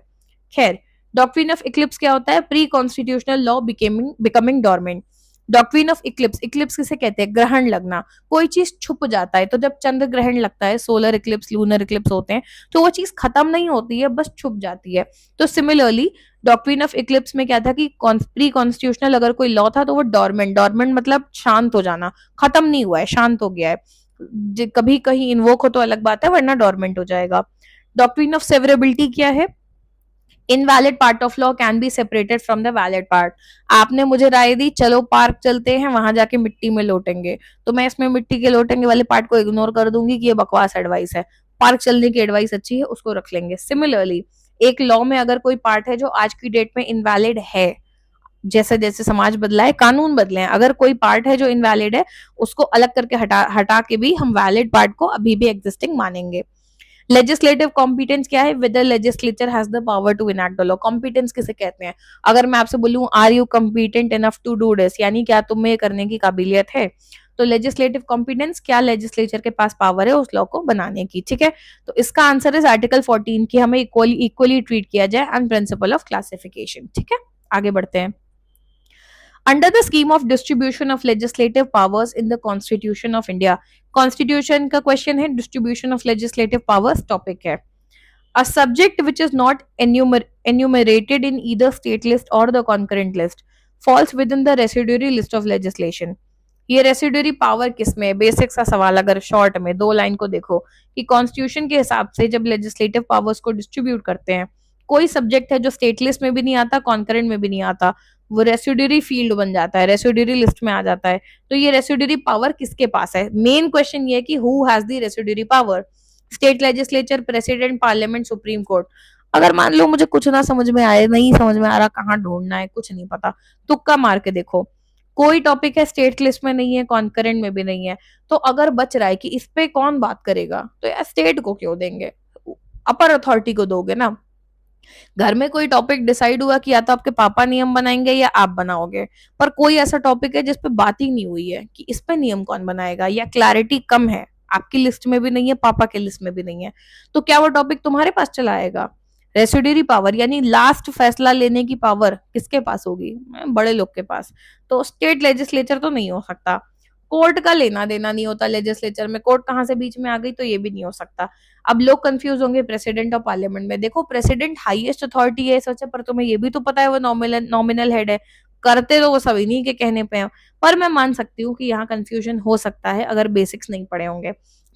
खैर, डॉक्ट्रिन ऑफ इक्लिप्स क्या होता है, pre constitutional law becoming dormant. Doctrine of eclipse, eclipse किसे कहते हैं? ग्रहण लगना, कोई चीज छुप जाता है। तो जब चंद्र ग्रहण लगता है, सोलर इक्लिप्स, लूनर इक्लिप्स होते हैं, तो वो चीज खत्म नहीं होती है, बस छुप जाती है। तो सिमिलरली डॉक्ट्रिन ऑफ इक्लिप्स में क्या था कि प्री कॉन्स्टिट्यूशनल अगर कोई लॉ था तो वो डॉर्मेंट, डॉर्मेंट मतलब शांत हो जाना, खत्म नहीं हुआ है, शांत हो गया है। कभी कहीं इन्वोक हो तो अलग बात है, वरना डॉर्मेंट हो जाएगा। डॉक्ट्रिन ऑफ सेवरेबिलिटी क्या है? Invalid part of law can be separated from the valid part. आपने मुझे राय दी, चलो पार्क चलते हैं, वहां जाके मिट्टी में लौटेंगे, तो मैं इसमें मिट्टी के लौटेंगे वाले पार्ट को इग्नोर कर दूंगी कि ये बकवास एडवाइस है, पार्क चलने की एडवाइस अच्छी है, उसको रख लेंगे। सिमिलरली एक लॉ में अगर कोई पार्ट है जो आज की डेट में इनवैलिड है, जैसे जैसे समाज बदला है, कानून बदले हैं, अगर कोई पार्ट है जो इनवैलिड है, उसको अलग करके हटा हटा के भी हम वैलिड पार्ट को अभी भी एग्जिस्टिंग मानेंगे। लेजिस्लेटिव कॉम्पिटेंस क्या है? With the legislature has the power to enact the law. Competence किसे कहते हैं? अगर मैं आपसे बोलूं are you competent enough to do this, यानी क्या तुम में करने की काबिलियत है? तो लेजिस्लेटिव कॉम्पिटेंस, क्या लेजिस्लेचर के पास पावर है उस लॉ को बनाने की, ठीक है। तो इसका आंसर है आर्टिकल 14 की हमें इक्वली ट्रीट किया जाए एंड प्रिंसिपल ऑफ क्लासिफिकेशन, ठीक है। आगे बढ़ते हैं। Under the scheme of distribution of legislative powers in the Constitution of India, Constitution का question है, distribution of legislative powers topic है। A subject which is not enumerated in either state list or the concurrent list falls within the residuary list of legislation। ये रेसिडुअरी पावर किसमें है? बेसिक सा सवाल, अगर शॉर्ट में दो लाइन को देखो कि कॉन्स्टिट्यूशन के हिसाब से जब लेजिस्लेटिव पावर्स को डिस्ट्रीब्यूट करते हैं, कोई सब्जेक्ट है जो स्टेट लिस्ट में भी नहीं आता, कॉन्करेंट में भी नहीं आता, वो रेसिडुअरी फील्ड बन जाता है, रेसिडुअरी लिस्ट में आ जाता है। तो ये रेसिडुअरी पावर किसके पास है? मेन क्वेश्चन ये है कि who has the residuary power? State legislature, president, parliament, supreme court. अगर मान लो मुझे कुछ ना समझ में आए, नहीं समझ में आ रहा कहाँ ढूंढना है, कुछ नहीं पता, तुक्का मार के देखो। कोई टॉपिक है स्टेट लिस्ट में नहीं है, कॉन्करेंट में भी नहीं है, तो अगर बच रहा है कि इस पे कौन बात करेगा, तो यार स्टेट को क्यों देंगे, अपर अथॉरिटी को दोगे ना। घर में कोई टॉपिक डिसाइड हुआ कि या तो आपके पापा नियम बनाएंगे या आप बनाओगे, पर कोई ऐसा टॉपिक है जिसपे बात ही नहीं हुई है कि इस पे नियम कौन बनाएगा, या क्लैरिटी कम है, आपकी लिस्ट में भी नहीं है, पापा के लिस्ट में भी नहीं है, तो क्या वो टॉपिक तुम्हारे पास चला आएगा? रेसिडुअरी पावर यानी लास्ट फैसला लेने की पावर किसके पास होगी? बड़े लोग के पास। तो स्टेट लेजिस्लेचर तो नहीं हो सकता। कोर्ट का लेना देना नहीं होता लेजिस्लेचर में, कोर्ट कहां से बीच में आ गई, तो ये भी नहीं हो सकता। अब लोग कंफ्यूज होंगे प्रेसिडेंट और पार्लियामेंट में। देखो प्रेसिडेंट हाईएस्ट अथॉरिटी है सच है, पर तुम्हें ये भी तो पता है वो नॉमिनल हेड है, करते तो वो सब इन्हीं के कहने पे है। पर मैं मान सकती हूँ कि यहाँ कंफ्यूजन हो सकता है अगर बेसिक्स नहीं पढ़े होंगे।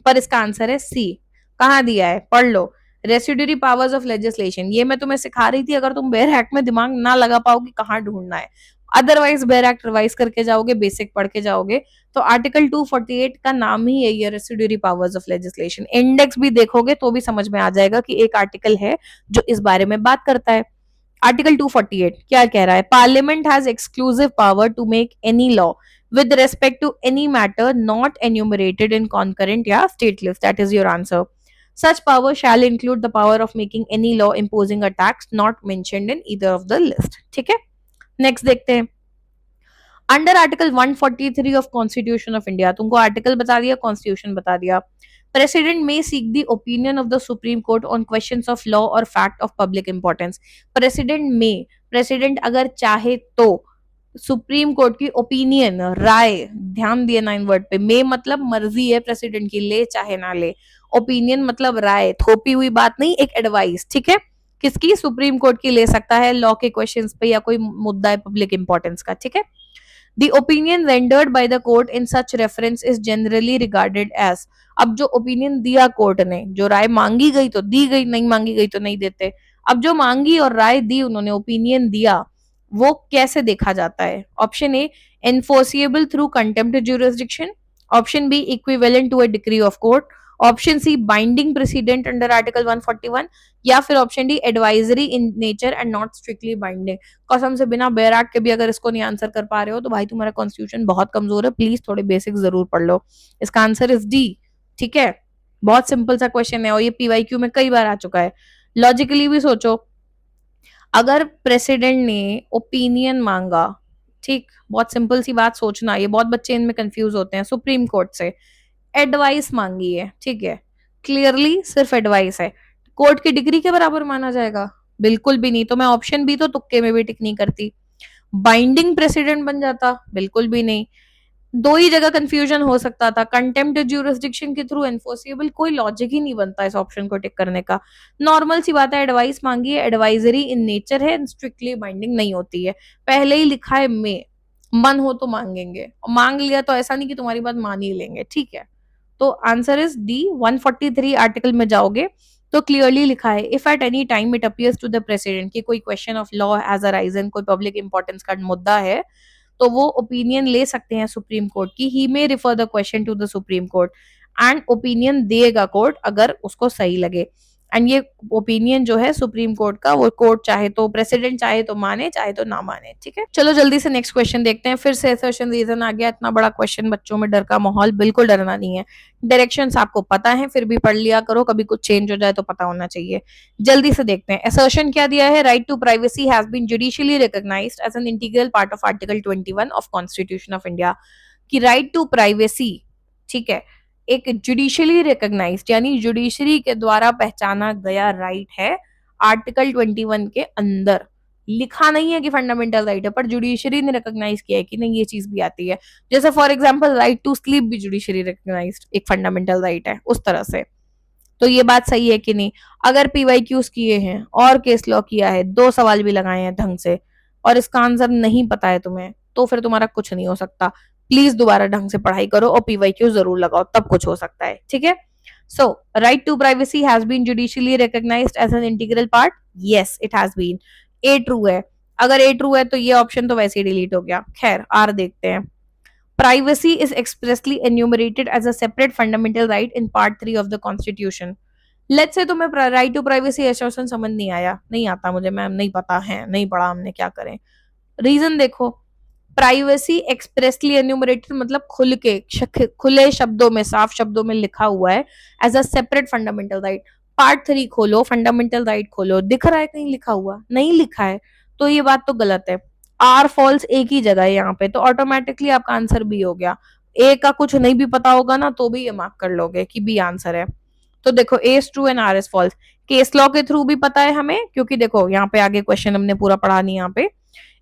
पर इसका आंसर है सी। कहाँ दिया है, पढ़ लो। रेसिडुअरी पावर्स ऑफ लेजिस्लेशन, ये मैं तुम्हें सिखा रही थी, अगर तुम बेर हैक में दिमाग ना लगा पाओगे कहाँ ढूंढना है, अदरवाइज बेर एक्ट रिवाइज करके जाओगे, बेसिक पढ़ के जाओगे, तो आर्टिकल 248 का नाम ही यही है, residuary powers of legislation. Index भी देखोगे तो भी समझ में आ जाएगा कि एक आर्टिकल है जो इस बारे में बात करता है। आर्टिकल 248 क्या कह रहा है? Parliament has exclusive power to make any law with respect to any matter not enumerated in concurrent या state list, that is your answer. Such power shall include the power of making any law imposing a tax not mentioned in either of the list, ठीक है। नेक्स्ट देखते हैं। Under article 143 of constitution of India, तुमको आर्टिकल बता दिया, कॉन्स्टिट्यूशन बता दिया। President may seek the opinion of the supreme court on questions of law और fact of public importance. President may, president अगर चाहे तो सुप्रीम कोर्ट की ओपिनियन, राय, ध्यान दिए ना इन वर्ड पे, में मतलब मर्जी है प्रेसिडेंट की, ले चाहे ना ले। ओपिनियन मतलब राय, थोपी हुई बात नहीं, एक एडवाइस, ठीक है। किसकी? सुप्रीम कोर्ट की ले सकता है लॉ के क्वेश्चंस पे या कोई मुद्दा है पब्लिक इंपॉर्टेंस का, ठीक है। The opinion rendered by the court in such reference is generally regarded as, अब जो ओपिनियन दिया कोर्ट ने, जो राय मांगी गई तो दी गई, नहीं मांगी गई तो नहीं देते। अब जो मांगी और राय दी उन्होंने, ओपिनियन दिया, वो कैसे देखा जाता है? Option A enforceable through contempt jurisdiction, option B equivalent to a decree of court, option C binding president under article 141, या फिर option D advisory in nature and not strictly binding. कसम से बिना बैराट के भी अगर इसको नहीं आंसर कर पा रहे हो तो भाई तुम्हारा कॉन्स्टिट्यूशन बहुत कमजोर है, प्लीज थोड़े बेसिक जरूर पढ़ लो। इसका आंसर इज डी, ठीक है। बहुत सिंपल सा क्वेश्चन है और ये पीवाईक्यू में कई बार आ चुका है। लॉजिकली भी सोचो, अगर प्रेसिडेंट ने ओपिनियन मांगा, ठीक, बहुत सिंपल सी बात सोचना, ये बहुत बच्चे इनमें कंफ्यूज होते हैं, सुप्रीम कोर्ट से एडवाइस मांगी है, ठीक है, क्लियरली सिर्फ एडवाइस है, कोर्ट की डिग्री के बराबर माना जाएगा? बिल्कुल भी नहीं। तो मैं ऑप्शन बी तो तुक्के में भी टिक नहीं करती। बाइंडिंग प्रेसिडेंट बन जाता, बिल्कुल भी नहीं। दो ही जगह कंफ्यूजन हो सकता था, कंटेम्प्ट ज्यूरिसडिक्शन के थ्रू एनफोर्सेबल, कोई लॉजिक ही नहीं बनता इस ऑप्शन को टिक करने का। नॉर्मल सी बात है, एडवाइस मांगी है, एडवाइजरी इन नेचर है, स्ट्रिक्टली बाइंडिंग नहीं होती है। पहले ही लिखा है मे, मन हो तो मांगेंगे, मांग लिया तो ऐसा नहीं कि तुम्हारी बात मान ही लेंगे, ठीक है। तो आंसर इज डी। 143 आर्टिकल में जाओगे तो क्लियरली लिखा है, if at any time it appears to the president कि कोई question of law has arisen, कोई पब्लिक इंपॉर्टेंस का मुद्दा है, तो वो ओपिनियन ले सकते हैं सुप्रीम कोर्ट की। He may refer the question to the supreme court and opinion देगा कोर्ट अगर उसको सही लगे। एंड ये ओपिनियन जो है सुप्रीम कोर्ट का, वो कोर्ट चाहे तो, प्रेसिडेंट चाहे तो माने, चाहे तो ना माने, ठीक है। चलो जल्दी से नेक्स्ट क्वेश्चन देखते हैं। फिर से असर्शन रीजन आ गया, इतना बड़ा क्वेश्चन, बच्चों में डर का माहौल, बिल्कुल डरना नहीं है। डायरेक्शंस आपको पता है, फिर भी पढ़ लिया करो, कभी कुछ चेंज हो जाए तो पता होना चाहिए। जल्दी से देखते हैं। असर्शन क्या दिया है, right to privacy has been judicially recognised as an integral part of article 21 of constitution of India. कि राइट टू प्राइवेसी, ठीक है, एक जुडिशियली रिकॉग्नाइज्ड यानी जुडिशरी के द्वारा पहचाना गया राइट है आर्टिकल 21 के अंदर। लिखा नहीं है कि फंडामेंटल राइट है, पर जुडिशरी ने रिकॉग्नाइज किया है कि नहीं, ये चीज भी आती है। जैसे for example right to sleep भी जुडिशरी रिकॉग्नाइज्ड एक फंडामेंटल राइट है, उस तरह से। तो ये बात सही है कि नहीं। अगर पीवाईक्यूज किए हैं और केस लॉ किया है, दो सवाल भी लगाए हैं ढंग से, और इसका आंसर नहीं पता है तुम्हें, तो फिर तुम्हारा कुछ नहीं हो सकता। प्लीज दोबारा ढंग से पढ़ाई करो और पीवाईक्यू जरूर लगाओ, तब कुछ हो सकता है, ठीक है। So right to privacy has been judicially recognised as an integral part, yes it has been. A true है। अगर ए ट्रू है तो ये ऑप्शन तो वैसे ही डिलीट हो गया। खैर आर देखते हैं। Privacy is expressly enumerated as a separate fundamental right in part 3 of the constitution. Let's say तुम्हें राइट टू प्राइवेसी एसोसिएशन समझ नहीं आया, नहीं आता मुझे मैम, नहीं पता है, नहीं पढ़ा हमने, क्या करें। रीजन देखो, प्राइवेसी एक्सप्रेसली एन्यूमरेटेड मतलब खुले शब्दों में, साफ शब्दों में लिखा हुआ है as a separate fundamental right. Part 3 खोलो, फंडामेंटल राइट खोलो, दिख रहा है कहीं लिखा हुआ? नहीं लिखा है, तो ये बात तो गलत है। आर फॉल्स एक ही जगह है यहाँ पे, तो ऑटोमेटिकली आपका आंसर बी हो गया। ए का कुछ नहीं भी पता होगा ना, तो भी ये मार्क कर लोगे कि बी आंसर है। तो देखो A is true and R is false. Case law के थ्रू भी पता है हमें, क्योंकि देखो यहाँ पे आगे क्वेश्चन हमने पूरा पढ़ा नहीं यहाँ पे।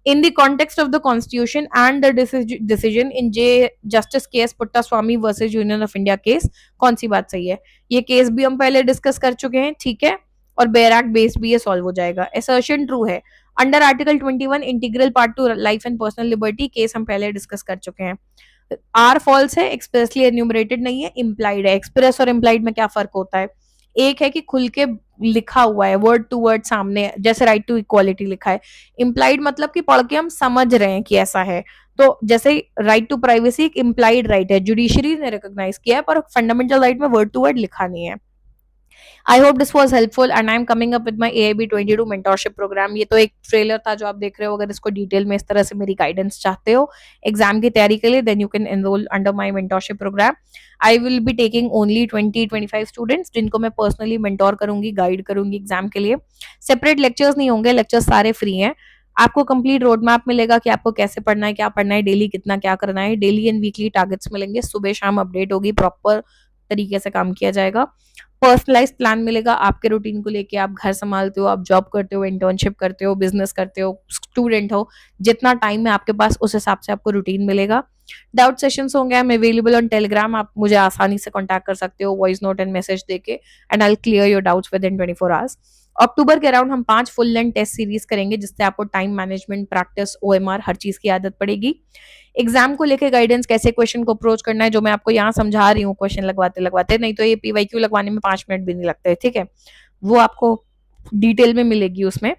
In the context of the Constitution and the decision in J Justice K.S. Puttaswamy versus Union of India case, कौन सी बात सही है? ये केस भी हम पहले डिस्कस कर चुके हैं, ठीक है, और बेयर एक्ट बेस्ड भी ये सॉल्व हो जाएगा। असर्शन ट्रू है। Under article 21 integral part two life and personal liberty, case हम पहले डिस्कस कर चुके हैं। आर फॉल्स है, एक्सप्रेसली एन्यूमरेटेड नहीं है, इम्प्लाइड है। एक्सप्रेस और इम्प्लाइड में क्या फर्क होता है? एक है कि खुल के लिखा हुआ है, वर्ड टू वर्ड सामने, जैसे राइट टू इक्वालिटी लिखा है। इम्प्लाइड मतलब कि पढ़ के हम समझ रहे हैं कि ऐसा है। तो जैसे राइट टू प्राइवेसी एक इम्प्लाइड राइट है, जुडिशरी ने रिकॉग्नाइज किया है, पर फंडामेंटल राइट में वर्ड टू वर्ड लिखा नहीं है। I hope this was helpful and I am coming up with my AIB 22 mentorship programme. ये तो एक ट्रेलर था जो आप देख रहे हो। अगर इसको डिटेल में इस तरह से मेरी गाइडेंस चाहते हो एग्जाम की तैयारी के लिए, then you can enrol under my mentorship programme. I will be taking only 20-25 students, जिनको मैं पर्सनली मेंटोर करूंगी, गाइड करूंगी एग्जाम के लिए। सेपरेट लेक्चर्स नहीं होंगे, लेक्चर्स सारे फ्री हैं। आपको कंप्लीट रोड मैप मिलेगा कि आपको कैसे पढ़ना है, क्या पढ़ना है, डेली कितना क्या करना है। डेली एंड वीकली टारगेट्स मिलेंगे, सुबह शाम अपडेट होगी, प्रॉपर तरीके से काम किया जाएगा। पर्सनलाइज प्लान मिलेगा आपके रूटीन को लेके। आप घर संभालते हो, आप जॉब करते हो, इंटर्नशिप करते हो, बिजनेस करते हो, स्टूडेंट हो, जितना टाइम है आपके पास उस हिसाब से आपको रूटीन मिलेगा। डाउट सेशंस होंगे, I am available on Telegram. आप मुझे आसानी से कॉन्टैक्ट कर सकते हो वॉइस नोट एंड मैसेज देके, and I clear your doubts within 24 hours. अक्टूबर के अराउंड हम 5 फुल लेंथ टेस्ट सीरीज करेंगे, जिससे आपको टाइम मैनेजमेंट, प्रैक्टिस, OMR हर चीज की आदत पड़ेगी। एग्जाम को लेके गाइडेंस, कैसे क्वेश्चन को अप्रोच करना है, जो मैं आपको यहाँ समझा रही हूँ क्वेश्चन लगवाते लगवाते, नहीं तो ये PYQ लगवाने में 5 मिनट भी नहीं लगते, ठीक है। वो आपको डिटेल में मिलेगी, उसमें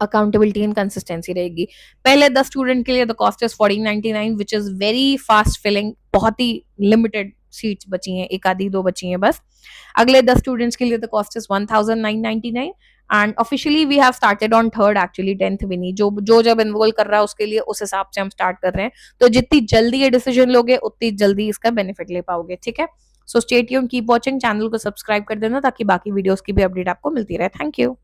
अकाउंटेबिलिटी एंड कंसिस्टेंसी रहेगी। पहले 10 स्टूडेंट के लिए the cost is 1499 which is very fast filling. बहुत ही लिमिटेड सीट्स बची हैं, एक आधी दो बची हैं बस। अगले 10 स्टूडेंट्स के लिए the cost is 1999 and officially we have started on 3rd, actually 10th भी नहीं। जो जब एनरोल कर रहा है उसके लिए उस हिसाब से हम स्टार्ट कर रहे हैं। तो जितनी जल्दी ये डिसीजन लोगे उतनी जल्दी इसका बेनिफिट ले पाओगे, ठीक है। So stay tuned, keep watching, channel को सब्सक्राइब कर देना ताकि बाकी वीडियोस की भी अपडेट आपको मिलती रहे। Thank you.